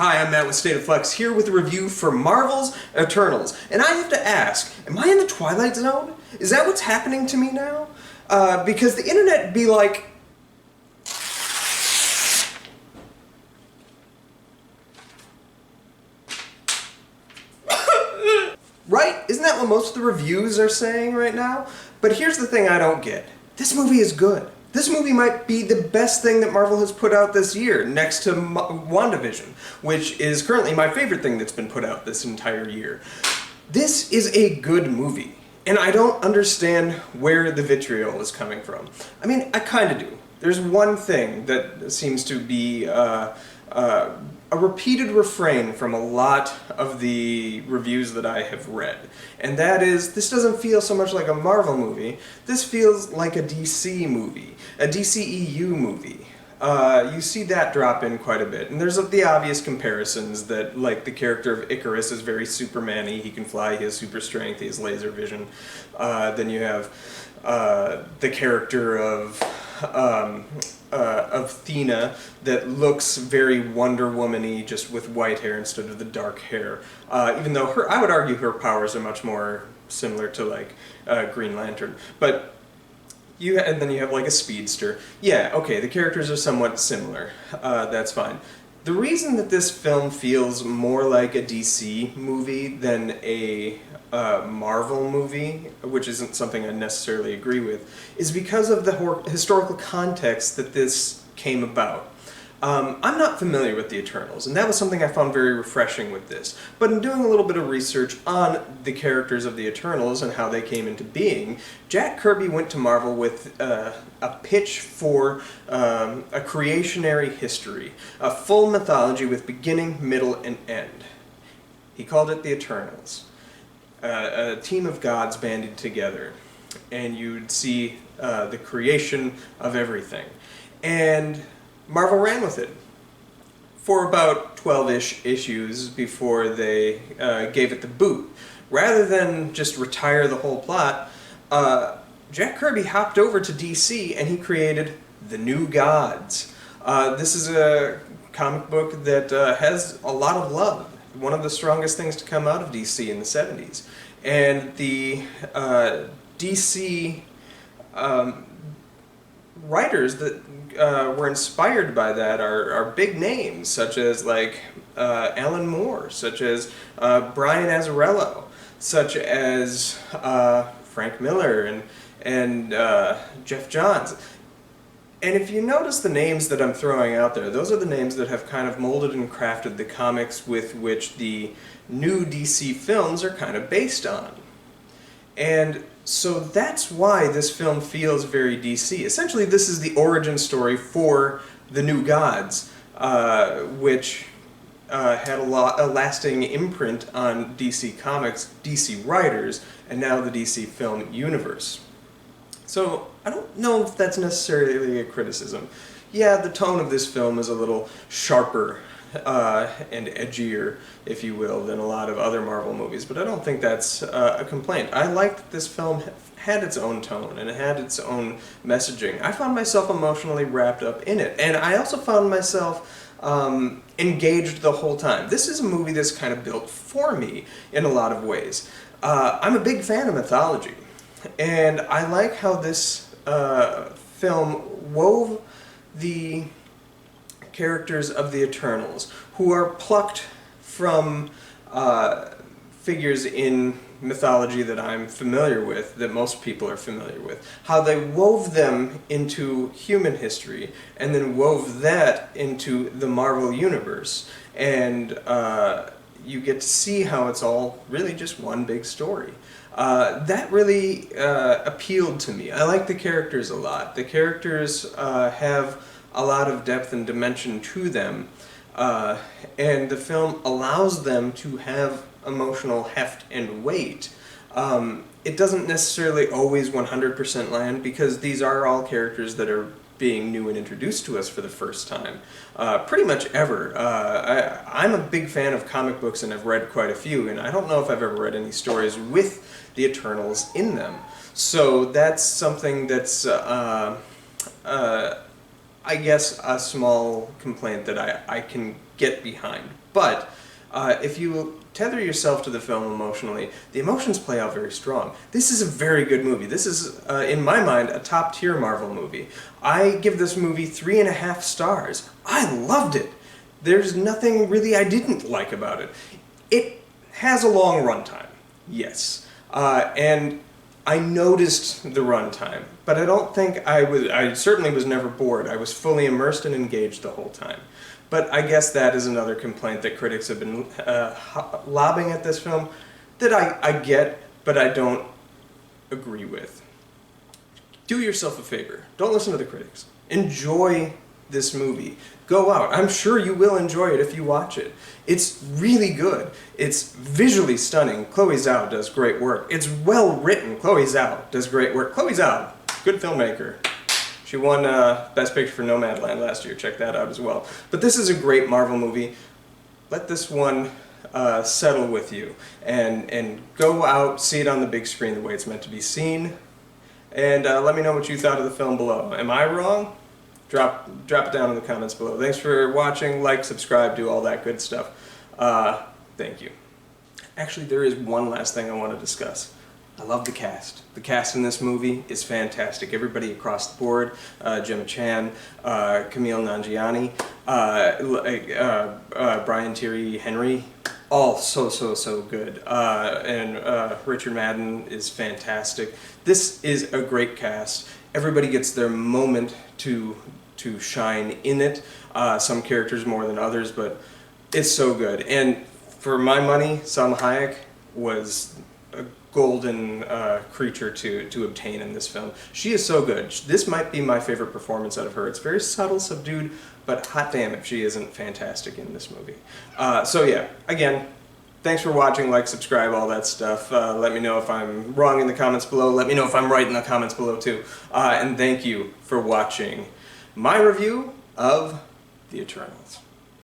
Hi, I'm Matt with State of Flex, here with a review for Marvel's Eternals. And I have to ask, am I in the Twilight Zone? Is that what's happening to me now? Because the internet be like... Right? Isn't that what most of the reviews are saying right now? But here's the thing I don't get. This movie is good. This movie might be the best thing that Marvel has put out this year, next to WandaVision, which is currently my favorite thing that's been put out this entire year. This is a good movie, and I don't understand where the vitriol is coming from. I mean, I kind of do. There's one thing that seems to be a repeated refrain from a lot of the reviews that I have read, and that is, this doesn't feel so much like a Marvel movie, this feels like a DC movie, a DCEU movie. You see that drop in quite a bit, and there's the obvious comparisons that, like, the character of Ikaris is very Superman-y, he can fly, he has super strength, he has laser vision. Then you have the character of Thena that looks very Wonder Woman-y, just with white hair instead of the dark hair. Even though I would argue her powers are much more similar to, like, Green Lantern. But and then you have like a speedster. Yeah, okay, the characters are somewhat similar. That's fine. The reason that this film feels more like a DC movie than a Marvel movie, which isn't something I necessarily agree with, is because of the historical context that this came about. I'm not familiar with the Eternals, and that was something I found very refreshing with this. But in doing a little bit of research on the characters of the Eternals and how they came into being, Jack Kirby went to Marvel with a pitch for a creationary history, a full mythology with beginning, middle, and end. He called it the Eternals. A team of gods banded together, and you'd see the creation of everything. And Marvel ran with it for about 12-ish issues before they gave it the boot. Rather than just retire the whole plot, Jack Kirby hopped over to DC and he created The New Gods. This is a comic book that has a lot of love. One of the strongest things to come out of DC in the 70s. And the DC writers that were inspired by that are big names, such as like Alan Moore, such as Brian Azzarello, such as Frank Miller and Jeff Johns. And if you notice the names that I'm throwing out there, those are the names that have kind of molded and crafted the comics with which the new DC films are kind of based on. And so that's why this film feels very DC. Essentially, this is the origin story for The New Gods, which had a lasting imprint on DC Comics, DC writers, and now the DC film universe. So I don't know if that's necessarily a criticism. Yeah, the tone of this film is a little sharper and edgier, if you will, than a lot of other Marvel movies, but I don't think that's a complaint. I liked that this film had its own tone and it had its own messaging. I found myself emotionally wrapped up in it, and I also found myself engaged the whole time. This is a movie that's kind of built for me in a lot of ways. I'm a big fan of mythology, and I like how this film wove the characters of the Eternals, who are plucked from figures in mythology that I'm familiar with, that most people are familiar with, how they wove them into human history, and then wove that into the Marvel Universe. And you get to see how it's all really just one big story. That really appealed to me. I like the characters a lot. The characters have a lot of depth and dimension to them, and the film allows them to have emotional heft and weight. It doesn't necessarily always 100% land, because these are all characters that are being new and introduced to us for the first time, pretty much ever. I'm a big fan of comic books, and I've read quite a few, and I don't know if I've ever read any stories with the Eternals in them. So that's something that's I guess, a small complaint that I can get behind. But if you tether yourself to the film emotionally, the emotions play out very strong. This is a very good movie. This is, in my mind, a top-tier Marvel movie. I give this movie 3.5 stars. I loved it. There's nothing really I didn't like about it. It has a long runtime, yes. And I noticed the runtime, but I don't think I certainly was never bored. I was fully immersed and engaged the whole time. But I guess that is another complaint that critics have been lobbing at this film that I get, but I don't agree with. Do yourself a favor. Don't listen to the critics. Enjoy this movie. Go out. I'm sure you will enjoy it if you watch it. It's really good. It's visually stunning. Chloe Zhao does great work. It's well written. Chloe Zhao does great work. Chloe Zhao, good filmmaker. She won Best Picture for Nomadland last year. Check that out as well. But this is a great Marvel movie. Let this one settle with you. And go out, see it on the big screen the way it's meant to be seen. And let me know what you thought of the film below. Am I wrong? Drop it down in the comments below. Thanks for watching. Like, subscribe, do all that good stuff. Thank you. Actually, there is one last thing I want to discuss. I love the cast. The cast in this movie is fantastic. Everybody across the board, Gemma Chan, Camille Nanjiani, Brian Tyree Henry, all so good. And Richard Madden is fantastic. This is a great cast. Everybody gets their moment to shine in it. Some characters more than others, but it's so good. And for my money, Salma Hayek was a golden creature to obtain in this film. She is so good. This might be my favorite performance out of her. It's very subtle, subdued, but hot damn if she isn't fantastic in this movie. So yeah, again, thanks for watching, like, subscribe, all that stuff. Let me know if I'm wrong in the comments below. Let me know if I'm right in the comments below too. And thank you for watching my review of The Eternals.